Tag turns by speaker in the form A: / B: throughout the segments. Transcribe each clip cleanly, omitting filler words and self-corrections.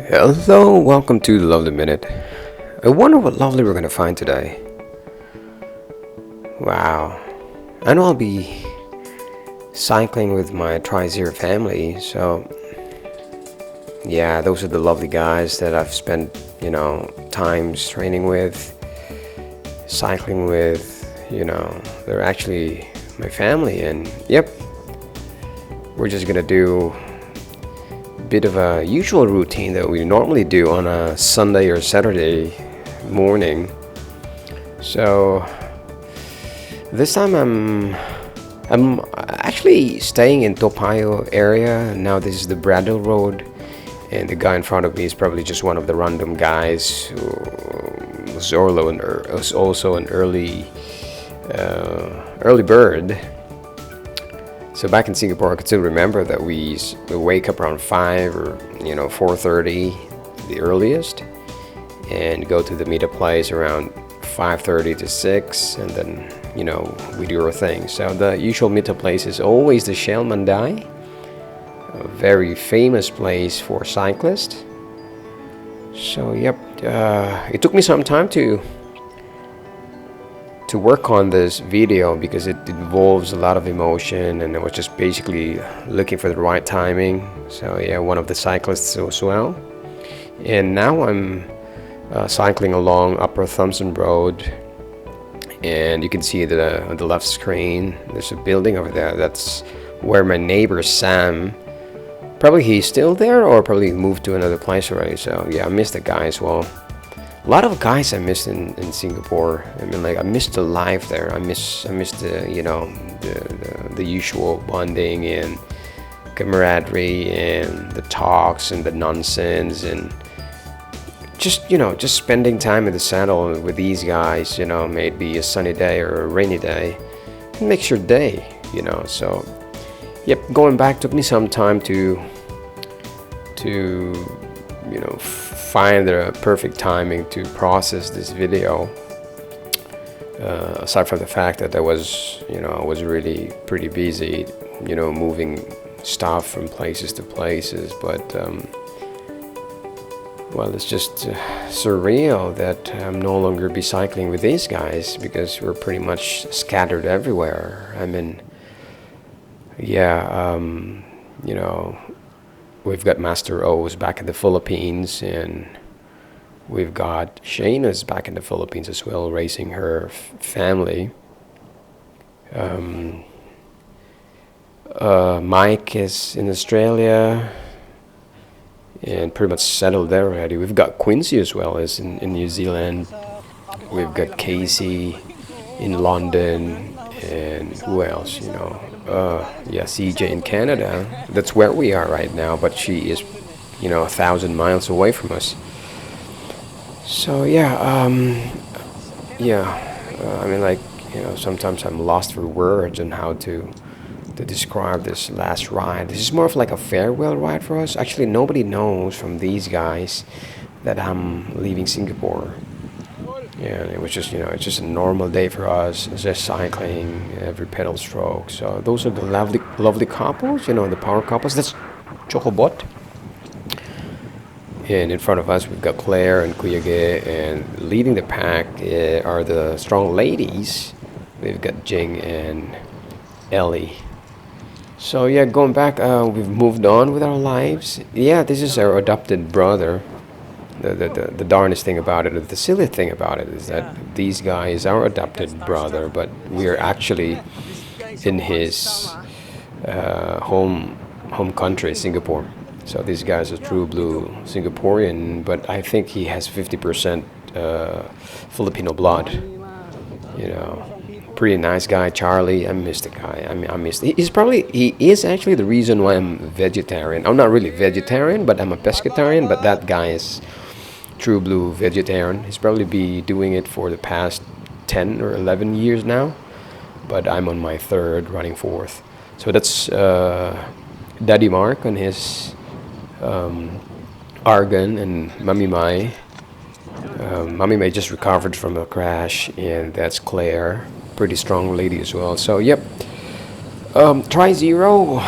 A: Hello, welcome to the Lovely Minute. I wonder what lovely we're gonna find today. Wow. I know I'll be cycling with my TriXero family, so yeah, those are the lovely guys that I've spent, times training with, cycling with, they're actually my family, and yep, we're just gonna do bit of a usual routine that we normally do on a Sunday or Saturday morning. So this time I'm actually staying in Topayo area. Now this is the Bradle Road, and the guy in front of me is probably just one of the random guys who was also an early bird. So back in Singapore, I could still remember that we wake up around 5 or 4:30, the earliest, and go to the meetup place around 5:30 to 6, and then we do our thing. So the usual meetup place is always the Shell Mandai, a very famous place for cyclists. So yep, it took me some time to work on this video because it involves a lot of emotion, and I was just basically looking for the right timing. So yeah, one of the cyclists as well. And now I'm cycling along Upper Thompson Road, and you can see that on the left screen there's a building over there. That's where my neighbor Sam, probably he's still there or probably moved to another place already. So yeah, I miss the guy as well. A lot of guys I missed in Singapore. I mean, like, I missed the life there. I miss the the usual bonding and camaraderie and the talks and the nonsense and just spending time in the saddle with these guys. May it be a sunny day or a rainy day, it makes your day. So yep, going back took me some time to find the perfect timing to process this video. Aside from the fact that I was really pretty busy, moving stuff from places to places, but well, it's just surreal that I'm no longer be cycling with these guys because we're pretty much scattered everywhere. I mean, yeah, we've got Master O's back in the Philippines, and we've got Shayna's back in the Philippines as well, raising her family. Mike is in Australia and pretty much settled there already. We've got Quincy as well as in New Zealand. We've got Casey in London, and who else? Yeah, CJ in Canada. That's where we are right now, but she is 1,000 miles away from us. So yeah, I mean, like, sometimes I'm lost for words on how to describe this last ride. This is more of like a farewell ride for us. Actually, nobody knows from these guys that I'm leaving Singapore. Yeah, it was just, it's just a normal day for us. It's just cycling every pedal stroke. So those are the lovely couples, the power couples. That's Chocobot. And in front of us, we've got Claire and Kuyage, and leading the pack are the strong ladies. We've got Jing and Ellie. So yeah, going back, we've moved on with our lives. Yeah, this is our adopted brother. The darnest thing about it, or the silly thing about it, is that these guys are adopted brother, but we are actually in his home country, Singapore. So these guys are true blue Singaporean, but I think he has 50% Filipino blood. Pretty nice guy, Charlie. I miss the guy. I miss. He is actually the reason why I'm vegetarian. I'm not really vegetarian, but I'm a pescatarian. But that guy is true blue vegetarian. He's probably be doing it for the past 10 or 11 years now, but I'm on my third, running fourth. So that's Daddy Mark on his Argon, and Mami Mai. Mami Mai just recovered from a crash, and that's Claire, pretty strong lady as well. So yep, TriXero.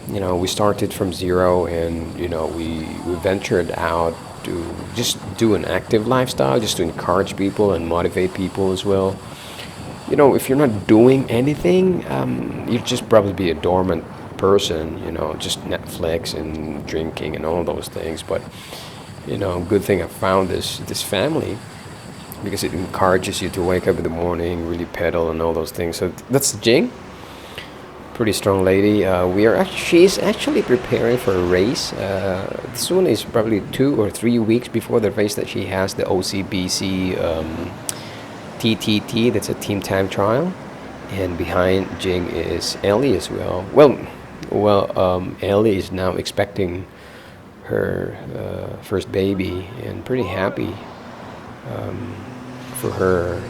A: we started from zero, and we ventured out to just do an active lifestyle, just to encourage people and motivate people as well. If you're not doing anything, you'd just probably be a dormant person, just Netflix and drinking and all those things. But good thing I found this family, because it encourages you to wake up in the morning, really pedal and all those things. So that's Jing, pretty strong lady. She's actually preparing for a race. This one is probably 2 or 3 weeks before the race that she has, the OCBC TTT. That's a team time trial, and behind Jing is Ellie as well. Ellie is now expecting her first baby, and pretty happy for her.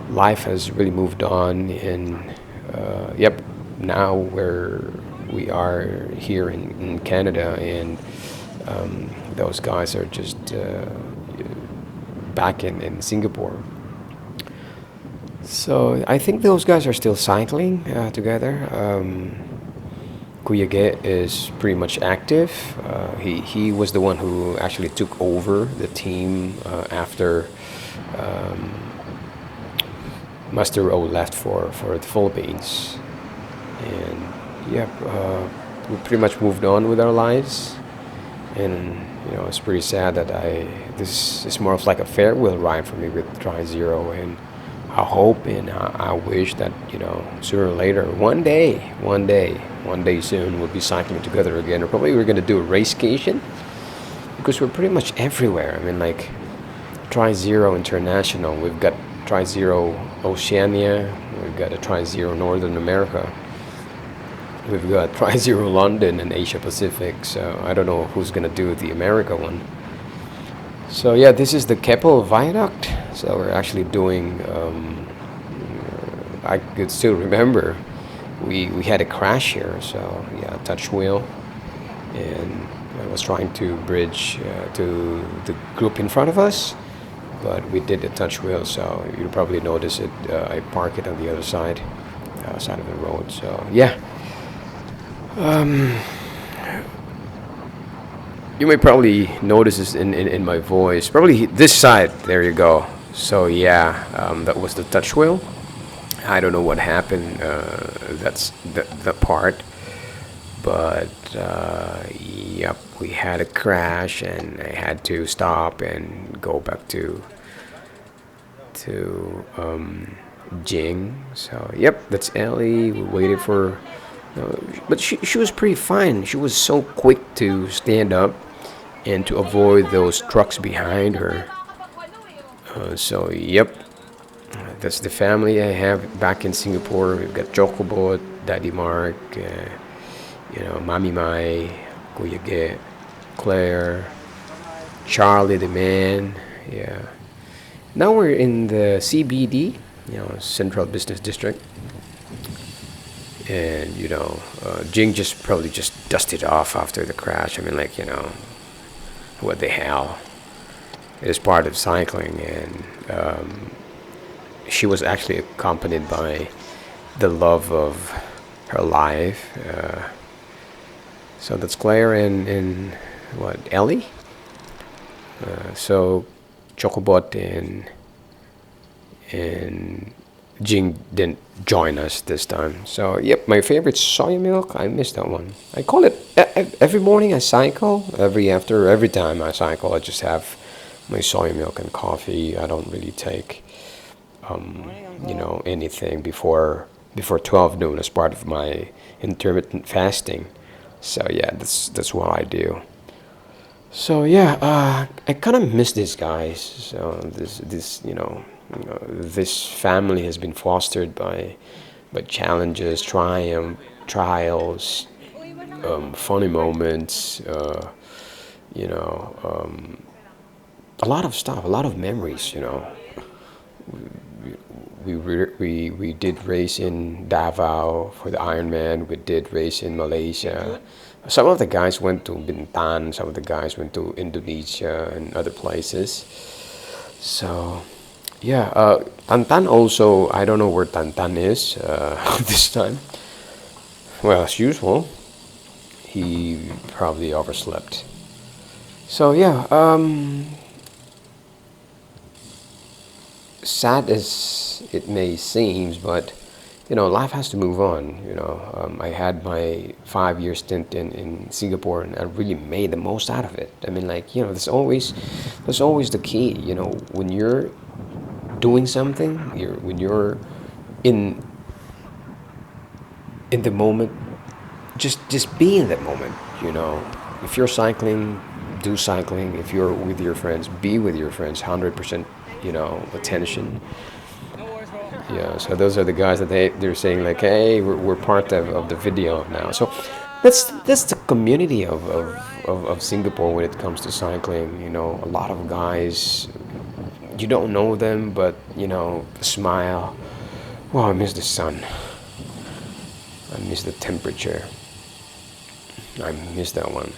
A: Life has really moved on, and yep, now we are here in Canada, and those guys are just back in Singapore. So I think those guys are still cycling together. Kuyage is pretty much active. He was the one who actually took over the team after Master O left for the Philippines. And yeah, we pretty much moved on with our lives. And it's pretty sad that this is more of like a farewell ride for me with TriXero, and I hope and I wish that sooner or later, one day soon, we'll be cycling together again, or probably we're gonna do a racecation, because we're pretty much everywhere. I mean, like TriXero International, we've got TriXero Oceania, we've got a TriXero Northern America. We've got TriXero London and Asia Pacific, so I don't know who's gonna do the America one. So yeah, this is the Keppel Viaduct. So we're actually doing. I could still remember we had a crash here. So yeah, touch wheel, and I was trying to bridge to the group in front of us, but we did the touch wheel. So you'll probably notice it. I park it on the other side of the road. So yeah. You may probably notice this in my voice. Probably this side. There you go. So yeah, that was the touch wheel. I don't know what happened. That's the part. But yep, we had a crash, and I had to stop and go back to Jing. So yep, that's Ellie. We waited for. But she was pretty fine. She was so quick to stand up and to avoid those trucks behind her. So yep, that's the family I have back in Singapore. We've got Chocobot, Daddy Mark, Mami Mai, Kuyage, Claire, Charlie the man. Yeah. Now we're in the CBD, Central Business District. And Jing just probably just dusted off after the crash. I mean, like, what the hell? It is part of cycling, and she was actually accompanied by the love of her life. So that's Claire and what, Ellie? So Chocobot and Jing didn't join us this time. So yep, my favorite soy milk. I missed that one. I call it every morning I cycle. Every time I cycle, I just have my soy milk and coffee. I don't really take anything before 12 noon as part of my intermittent fasting. So yeah, that's what I do. So yeah, I kind of miss these guys. So this family has been fostered by challenges, trials, funny moments, a lot of stuff, a lot of memories. We did race in Davao for the Ironman. We did race in Malaysia. Some of the guys went to Bintan. Some of the guys went to Indonesia and other places. So yeah, Tantan also. I don't know where Tantan is this time, Well, as usual, he probably overslept. So yeah, sad as it may seem, but life has to move on. I had my 5 year stint in Singapore, and I really made the most out of it. I mean, like, there's always the key. When you're doing something, when you're in in the moment, just be in that moment. If you're cycling, do cycling. If you're with your friends, be with your friends, 100%, attention. Yeah, so those are the guys that they're saying, like, hey, we're part of the video now. So that's the community of Singapore when it comes to cycling. A lot of guys, you don't know them, but smile. Wow, I miss the sun. I miss the temperature. I miss that one.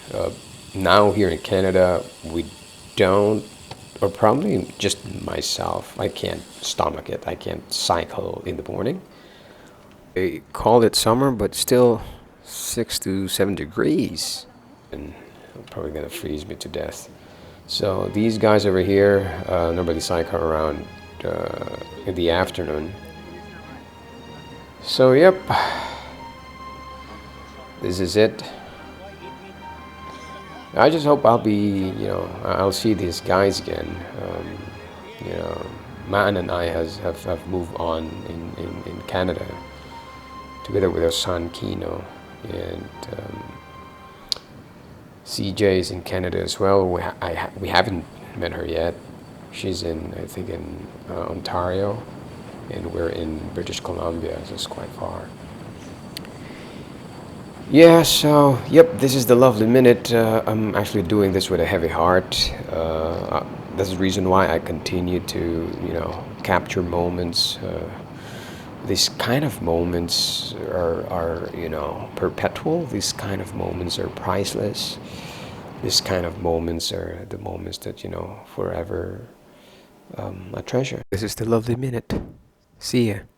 A: Now here in Canada, we don't, or probably just myself, I can't stomach it. I can't cycle in the morning. They call it summer, but still 6 to 7 degrees. And probably gonna freeze me to death. So these guys over here, nobody cycle around in the afternoon. So yep, this is it. I just hope I'll see these guys again. You know, Man and I have moved on in Canada together with our son Kino, and CJ is in Canada as well. We haven't met her yet. She's I think in Ontario, and we're in British Columbia, so it's quite far. Yeah, so, yep, this is the lovely minute. I'm actually doing this with a heavy heart. That's the reason why I continue to, capture moments. These kind of moments are, perpetual. These kind of moments are priceless. These kind of moments are the moments that, forever I treasure. This is the lovely minute. See ya.